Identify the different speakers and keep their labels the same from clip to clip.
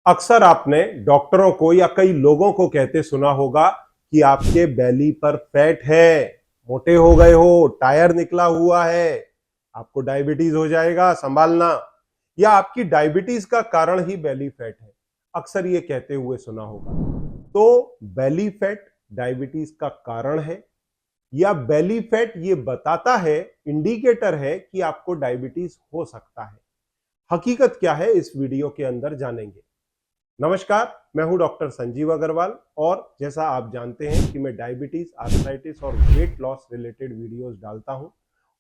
Speaker 1: अक्सर आपने डॉक्टरों को या कई लोगों को कहते सुना होगा कि आपके बेली पर फैट है, मोटे हो गए हो, टायर निकला हुआ है, आपको डायबिटीज हो जाएगा, संभालना। या आपकी डायबिटीज का कारण ही बेली फैट है, अक्सर ये कहते हुए सुना होगा। तो बेली फैट डायबिटीज का कारण है या बेली फैट ये बताता है, इंडिकेटर है कि आपको डायबिटीज हो सकता है? हकीकत क्या है इस वीडियो के अंदर जानेंगे। नमस्कार, मैं हूं डॉक्टर संजीव अग्रवाल और जैसा आप जानते हैं कि मैं डायबिटीज, आर्थराइटिस और वेट लॉस रिलेटेड वीडियोस डालता हूं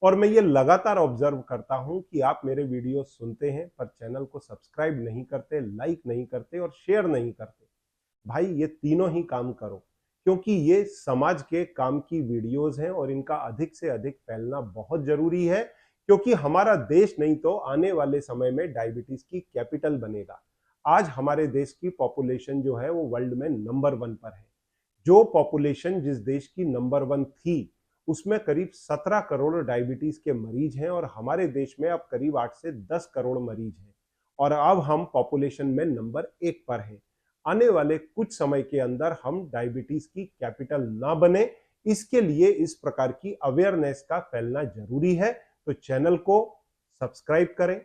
Speaker 1: और मैं ये लगातार ऑब्जर्व करता हूं कि आप मेरे वीडियोस सुनते हैं पर चैनल को सब्सक्राइब नहीं करते, लाइक नहीं करते और शेयर नहीं करते। भाई ये तीनों ही काम करो, क्योंकि ये समाज के काम की वीडियोस हैं और इनका अधिक से अधिक फैलना बहुत जरूरी है, क्योंकि हमारा देश नहीं तो आने वाले समय में डायबिटीज की कैपिटल बनेगा। आज हमारे देश की पॉपुलेशन जो है वो वर्ल्ड में नंबर 1 पर है। जो पॉपुलेशन जिस देश की नंबर 1 थी उसमें करीब 17 करोड़ डायबिटीज के मरीज हैं और हमारे देश में अब करीब 8 से 10 करोड़ मरीज हैं और अब हम पॉपुलेशन में नंबर 1 पर हैं। आने वाले कुछ समय के अंदर हम डायबिटीज की कैपिटल ना बने, इसके लिए इस प्रकार की अवेयरनेस का फैलना जरूरी है। तो चैनल को सब्सक्राइब करें,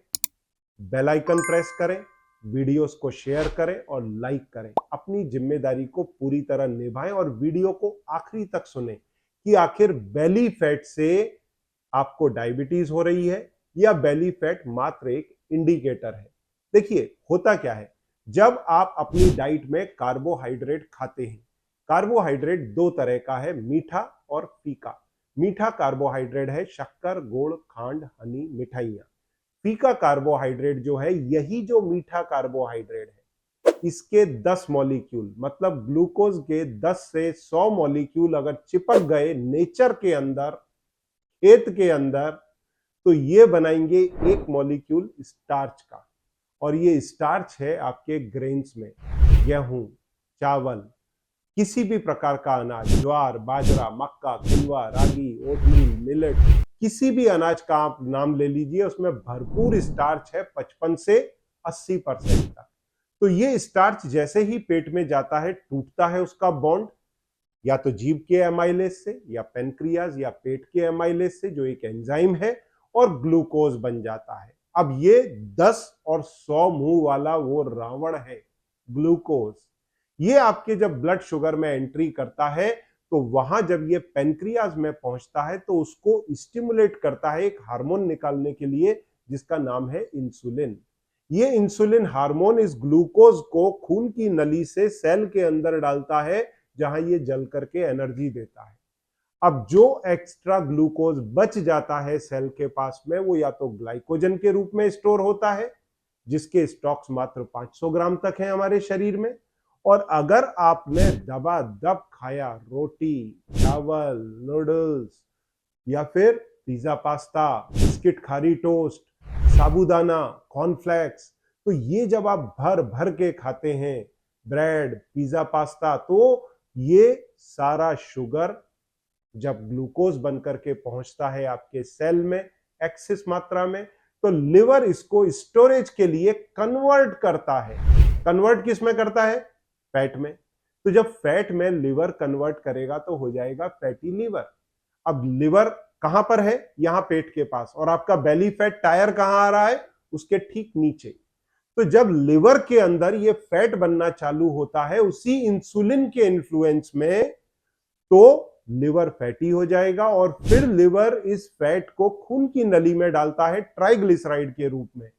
Speaker 1: बेल आइकन प्रेस करें, वीडियोस को शेयर करें और लाइक करें। अपनी जिम्मेदारी को पूरी तरह निभाएं और वीडियो को आखिरी तक सुनें कि आखिर बेली फैट से आपको डायबिटीज हो रही है या बेली फैट मात्र एक इंडिकेटर है। देखिए होता क्या है, जब आप अपनी डाइट में कार्बोहाइड्रेट खाते हैं, कार्बोहाइड्रेट दो तरह का है, मीठा और फीका। मीठा कार्बोहाइड्रेट है शक्कर, गुड़, खांड, हनी, मिठाइयां। फीका कार्बोहाइड्रेट जो है, यही जो मीठा कार्बोहाइड्रेट है, इसके 10 मॉलिक्यूल मतलब ग्लूकोज के 10 से 100 मॉलिक्यूल अगर चिपक गए नेचर के अंदर, खेत के अंदर, तो ये बनाएंगे एक मॉलिक्यूल स्टार्च का। और ये स्टार्च है आपके ग्रेन्स में, गेहूं, चावल, किसी भी प्रकार का अनाज, ज्वार, बाजरा, मक्का, किनवा, रागी, ओटमील, मिलेट, किसी भी अनाज का आप नाम ले लीजिए, उसमें भरपूर स्टार्च है, 55 से 80% तक। तो ये स्टार्च जैसे ही पेट में जाता है, टूटता है उसका बॉन्ड, या तो जीभ के एमाइलेज से या पेनक्रियाज या पेट के एमाइलेज से, जो एक एंजाइम है, और ग्लूकोज बन जाता है। अब ये 10 और 100 मुंह वाला वो रावण है ग्लूकोज, ये आपके जब ब्लड शुगर में एंट्री करता है तो वहां जब ये पेनक्रियाज में पहुंचता है तो उसको स्टिमुलेट करता है एक हार्मोन निकालने के लिए जिसका नाम है इंसुलिन। ये इंसुलिन हार्मोन इस ग्लूकोज को खून की नली से सेल के अंदर डालता है, जहां ये जल करके एनर्जी देता है। अब जो एक्स्ट्रा ग्लूकोज बच जाता है सेल के पास में, वो या तो ग्लाइकोजन के रूप में स्टोर होता है, जिसके स्टॉक्स मात्र 500 ग्राम तक हैं हमारे शरीर में। और अगर आपने दबादब खाया, रोटी, चावल, नूडल्स या फिर पिज्जा, पास्ता, बिस्किट, खारी टोस्ट, साबूदाना, कॉर्नफ्लेक्स, तो ये जब आप भर भर के खाते हैं, ब्रेड, पिज्जा, पास्ता, तो ये सारा शुगर जब ग्लूकोज बनकर के पहुंचता है आपके सेल में एक्सेस मात्रा में, तो लिवर इसको स्टोरेज के लिए कन्वर्ट करता है। कन्वर्ट किस में करता है? फैट में। तो जब फैट में लिवर कन्वर्ट करेगा तो हो जाएगा फैटी लिवर। अब लिवर कहां पर है? यहां पेट के पास। और आपका बेली फैट टायर कहां आ रहा है? उसके ठीक नीचे। तो जब लिवर के अंदर ये फैट बनना चालू होता है उसी इंसुलिन के इन्फ्लुएंस में, तो लिवर फैटी हो जाएगा और फिर लिवर इस फैट को खून की नली में डालता है ट्राइग्लिसराइड के रूप में,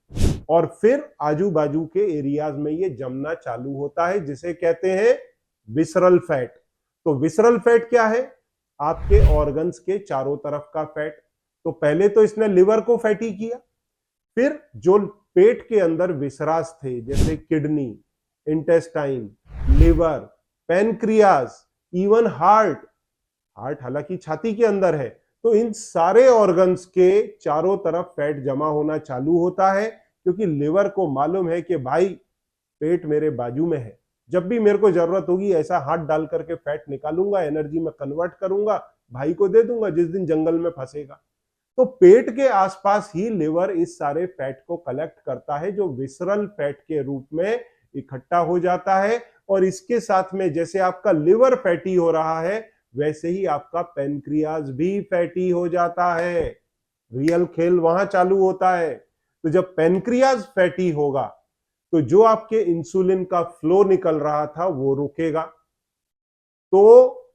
Speaker 1: और फिर आजू बाजू के एरियाज में ये जमना चालू होता है, जिसे कहते हैं विसरल फैट। तो विसरल फैट क्या है? आपके ऑर्गन्स के चारों तरफ का फैट। तो पहले तो इसने लिवर को फैटी किया, फिर जो पेट के अंदर विसरास थे जैसे kidney, intestine, liver, pancreas, even heart, heart हालांकि छाती के अंदर है, तो इन सारे ऑर्गन्स के चारों तरफ फैट जमा होना चालू होता है, क्योंकि लिवर को मालूम है कि भाई पेट मेरे बाजू में है, जब भी मेरे को जरूरत होगी ऐसा हाथ डाल करके फैट निकालूंगा, एनर्जी में कन्वर्ट करूंगा, भाई को दे दूंगा जिस दिन जंगल में फंसेगा। तो पेट के आसपास ही लिवर इस सारे फैट को कलेक्ट करता है, जो विसरल फैट के रूप में इकट्ठा हो जाता है और इसके साथ में जैसे आपका लिवर फैटी हो रहा है वैसे ही आपका पेनक्रियाज भी फैटी हो जाता है। रियल खेल वहां चालू होता है। तो जब पेनक्रियाज फैटी होगा तो जो आपके इंसुलिन का फ्लो निकल रहा था वो रुकेगा। तो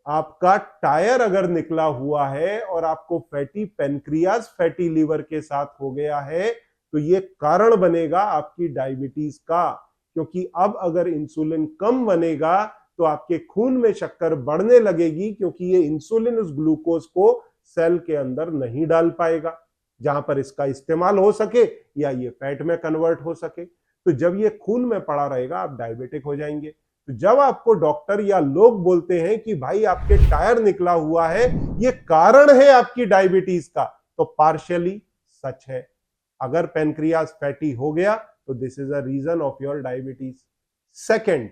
Speaker 1: आपका टायर अगर निकला हुआ है और आपको फैटी पेनक्रियाज फैटी लीवर के साथ हो गया है तो ये कारण बनेगा आपकी डायबिटीज का। क्योंकि अब अगर इंसुलिन कम बनेगा तो आपके खून में शक्कर बढ़ने लगेगी, क्योंकि ये इंसुलिन उस ग्लूकोज को सेल के अंदर नहीं डाल पाएगा जहां पर इसका इस्तेमाल हो सके या ये फैट में कन्वर्ट हो सके। तो जब ये खून में पड़ा रहेगा आप डायबिटिक हो जाएंगे। तो जब आपको डॉक्टर या लोग बोलते हैं कि भाई आपके टायर निकला हुआ है, ये कारण है आपकी डायबिटीज का, तो पार्शियली सच है। अगर पेनक्रियाज फैटी हो गया तो this is a reason of your diabetes. Second,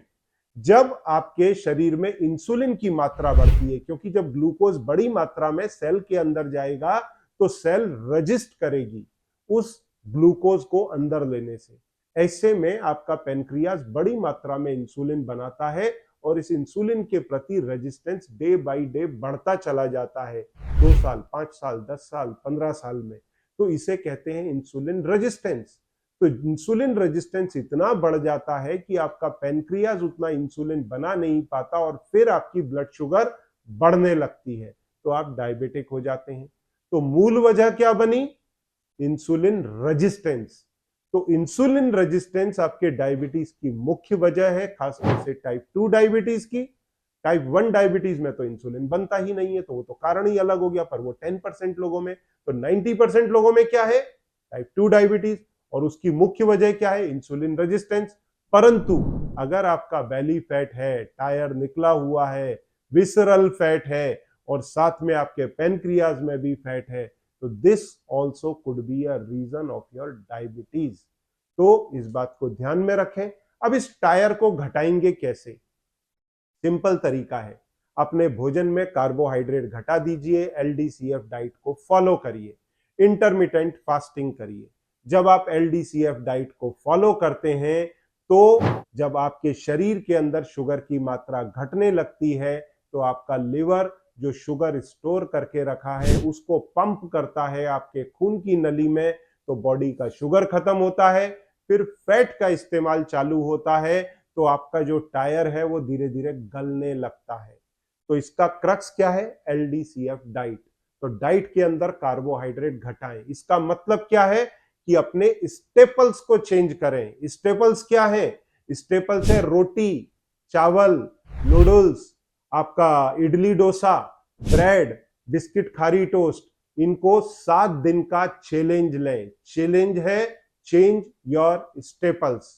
Speaker 1: जब आपके शरीर में इंसुलिन की मात्रा बढ़ती है, क्योंकि जब ग्लूकोज बड़ी मात्रा में सेल के अंदर जाएगा तो सेल रजिस्ट करेगी उस ग्लूकोज को अंदर लेने से। ऐसे में आपका पेनक्रियाज बड़ी मात्रा में इंसुलिन बनाता है और इस इंसुलिन के प्रति रेजिस्टेंस डे बाय डे बढ़ता चला जाता है, 2 साल, 5 साल, 10 साल, 15 साल में। तो इसे कहते हैं इंसुलिन रेजिस्टेंस। तो इंसुलिन रेजिस्टेंस इतना बढ़ जाता है कि आपका पेनक्रियाज उतना इंसुलिन बना नहीं पाता और फिर आपकी ब्लड शुगर बढ़ने लगती है, तो आप डायबिटिक हो जाते हैं। तो मूल वजह क्या बनी? Insulin resistance. तो इंसुलिन रेजिस्टेंस आपके डायबिटीज की मुख्य वजह है, खासकर से टाइप 2 डायबिटीज की। टाइप 1 डायबिटीज में तो इंसुलिन बनता ही नहीं है, तो वो तो कारण ही अलग हो गया, पर वो 10% लोगों में। तो 90% लोगों में क्या है? Type 2 diabetes. और उसकी मुख्य वजह क्या है? Insulin resistance. परंतु अगर आपका बेली फैट है, टायर निकला हुआ है, विसरल फैट है और साथ में आपके पेनक्रियाज में भी फैट है, तो this also could be a reason of your diabetes. तो इस बात को ध्यान में रखें। अब इस टायर को घटाएंगे कैसे? सिंपल तरीका है, अपने भोजन में कार्बोहाइड्रेट घटा दीजिए, एलडीसीएफ डाइट को फॉलो करिए, इंटरमिटेंट फास्टिंग करिए। जब आप एलडीसीएफ डाइट को फॉलो करते हैं तो जब आपके शरीर के अंदर शुगर की मात्रा घटने लगती है तो आपका लिवर जो शुगर स्टोर करके रखा है उसको पंप करता है आपके खून की नली में, तो बॉडी का शुगर खत्म होता है, फिर फैट का इस्तेमाल चालू होता है, तो आपका जो टायर है वो धीरे धीरे गलने लगता है। तो इसका क्रक्स क्या है? एलडीसीएफ डाइट। तो डाइट के अंदर कार्बोहाइड्रेट घटाएं। इसका मतलब क्या है कि अपने स्टेपल्स को चेंज करें। स्टेपल्स क्या है? स्टेपल्स है रोटी, चावल, नूडल्स, आपका इडली डोसा, ब्रेड, बिस्किट, खारी टोस्ट। इनको 7 दिन का चैलेंज लें। चैलेंज है चेंज योर स्टेपल्स।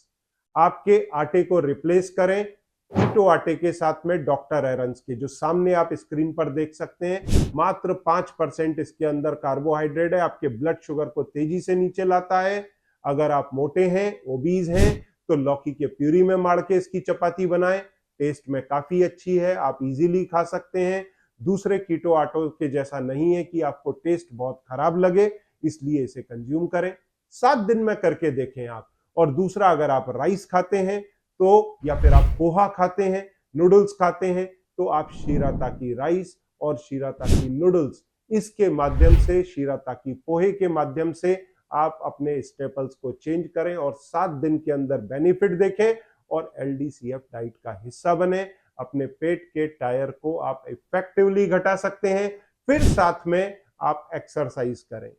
Speaker 1: आपके आटे को रिप्लेस करें कीटो आटे के साथ में डॉक्टर एरन्स के, जो सामने आप स्क्रीन पर देख सकते हैं। मात्र 5% इसके अंदर कार्बोहाइड्रेट है, आपके ब्लड शुगर को तेजी से नीचे लाता है। अगर आप मोटे हैं, ओबीज हैं, तो लौकी के प्यूरी में मार के इसकी चपाती बनाएं, टेस्ट में काफी अच्छी है, आप इजीली खा सकते हैं। दूसरे कीटो आटो के जैसा नहीं है कि आपको टेस्ट बहुत खराब लगे, इसलिए इसे कंज्यूम करें। 7 दिन में करके देखें आप। और दूसरा, अगर आप राइस खाते हैं तो, या फिर आप पोहा खाते हैं, नूडल्स खाते हैं, तो आप शीराताकी राइस और शीराताकी नूडल्स, इसके माध्यम से, शीराताकी पोहे के माध्यम से आप अपने स्टेपल्स को चेंज करें और 7 दिन के अंदर बेनिफिट देखें और एलडीसीएफ डाइट का हिस्सा बने। अपने पेट के टायर को आप इफेक्टिवली घटा सकते हैं। फिर साथ में आप एक्सरसाइज करें,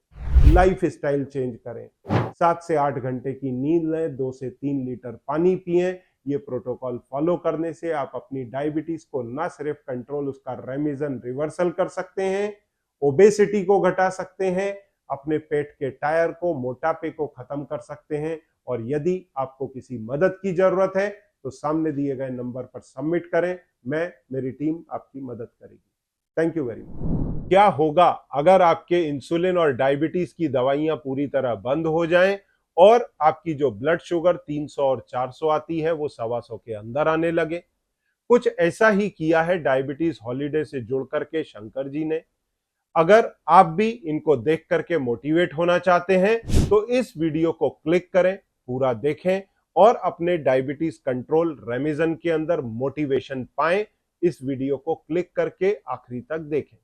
Speaker 1: लाइफ स्टाइल चेंज करें, 7 से 8 घंटे की नींद लें, 2 से 3 लीटर पानी पिएं। ये प्रोटोकॉल फॉलो करने से आप अपनी डायबिटीज को ना सिर्फ कंट्रोल, उसका रेमिजन, रिवर्सल कर सकते हैं, ओबेसिटी को घटा सकते हैं, अपने पेट के टायर को, मोटापे को खत्म कर सकते हैं। और यदि आपको किसी मदद की जरूरत है तो सामने दिए गए नंबर पर सबमिट करें, मेरी टीम आपकी मदद करेगी। Thank you very much. क्या होगा अगर आपके इंसुलिन और डायबिटीज की दवाइयां पूरी तरह बंद हो जाएं और आपकी जो ब्लड शुगर 300 और 400 आती है वो 125 के अंदर आने लगे? कुछ ऐसा ही किया है डायबिटीज हॉलीडे से जुड़ करके शंकर जी ने। अगर आप भी इनको देख करके मोटिवेट होना चाहते हैं तो इस वीडियो को क्लिक करें, पूरा देखें और अपने डायबिटीज कंट्रोल रेमिजन के अंदर मोटिवेशन पाएं। इस वीडियो को क्लिक करके आखिरी तक देखें।